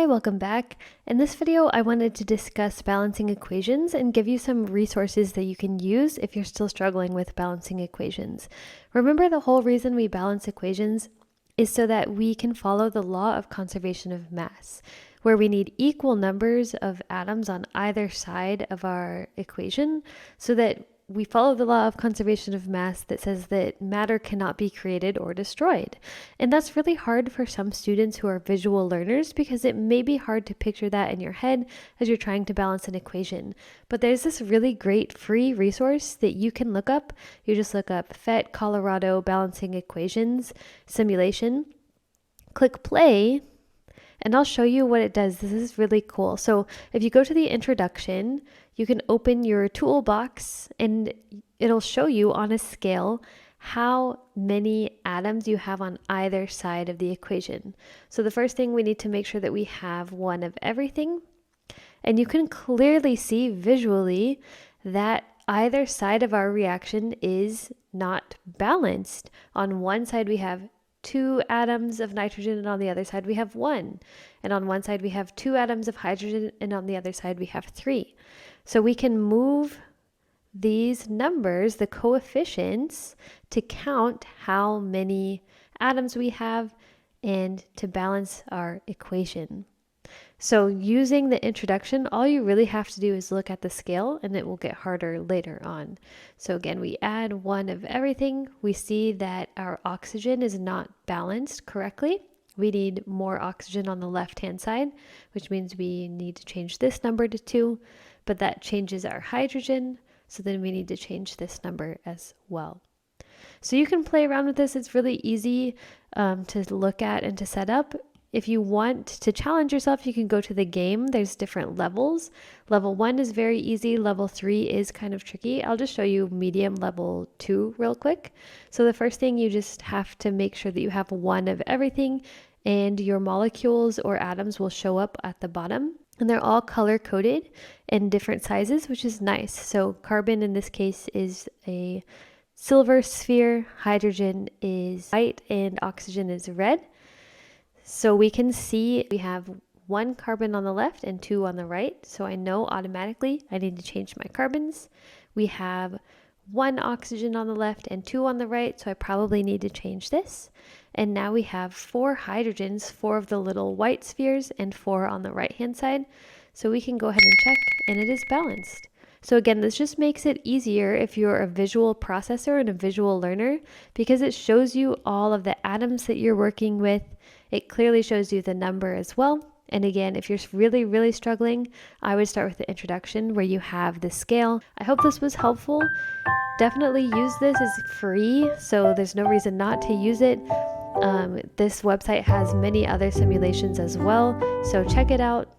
Hi, welcome back. In this video, I wanted to discuss balancing equations and give you some resources that you can use if you're still struggling with balancing equations. Remember, the whole reason we balance equations is so that we can follow the law of conservation of mass, where we need equal numbers of atoms on either side of our equation so that we follow the law of conservation of mass that says that matter cannot be created or destroyed. And that's really hard for some students who are visual learners because it may be hard to picture that in your head as you're trying to balance an equation. But there's this really great free resource that you can look up. You just look up PhET Colorado Balancing Equations Simulation, click play, and I'll show you what it does. This is really cool. So if you go to the introduction, you can open your toolbox and it'll show you on a scale how many atoms you have on either side of the equation. So the first thing, we need to make sure that we have one of everything. And you can clearly see visually that either side of our reaction is not balanced. On one side we have 2 atoms of nitrogen, and on the other side we have 1. And on one side we have 2 atoms of hydrogen, and on the other side we have 3. So we can move these numbers, the coefficients, to count how many atoms we have and to balance our equation. So using the introduction, all you really have to do is look at the scale, and it will get harder later on. So again, we add 1 of everything. We see that our oxygen is not balanced correctly. We need more oxygen on the left-hand side, which means we need to change this number to 2, but that changes our hydrogen. So then we need to change this number as well. So you can play around with this. It's really easy to look at and to set up. If you want to challenge yourself, you can go to the game. There's different levels. Level 1 is very easy. Level 3 is kind of tricky. I'll just show you medium level 2 real quick. So the first thing, you just have to make sure that you have 1 of everything, and your molecules or atoms will show up at the bottom. And they're all color coded in different sizes, which is nice. So carbon in this case is a silver sphere, hydrogen is white, and oxygen is red. So we can see we have 1 carbon on the left and 2 on the right. So I know automatically I need to change my carbons. We have 1 oxygen on the left and 2 on the right. So I probably need to change this. And now we have 4 hydrogens, 4 of the little white spheres and 4 on the right hand side. So we can go ahead and check, and it is balanced. So again, this just makes it easier if you're a visual processor and a visual learner, because it shows you all of the atoms that you're working with. It clearly shows you the number as well. And again, if you're really, really struggling, I would start with the introduction where you have the scale. I hope this was helpful. Definitely use this. It's free, so there's no reason not to use it. This website has many other simulations as well, so check it out.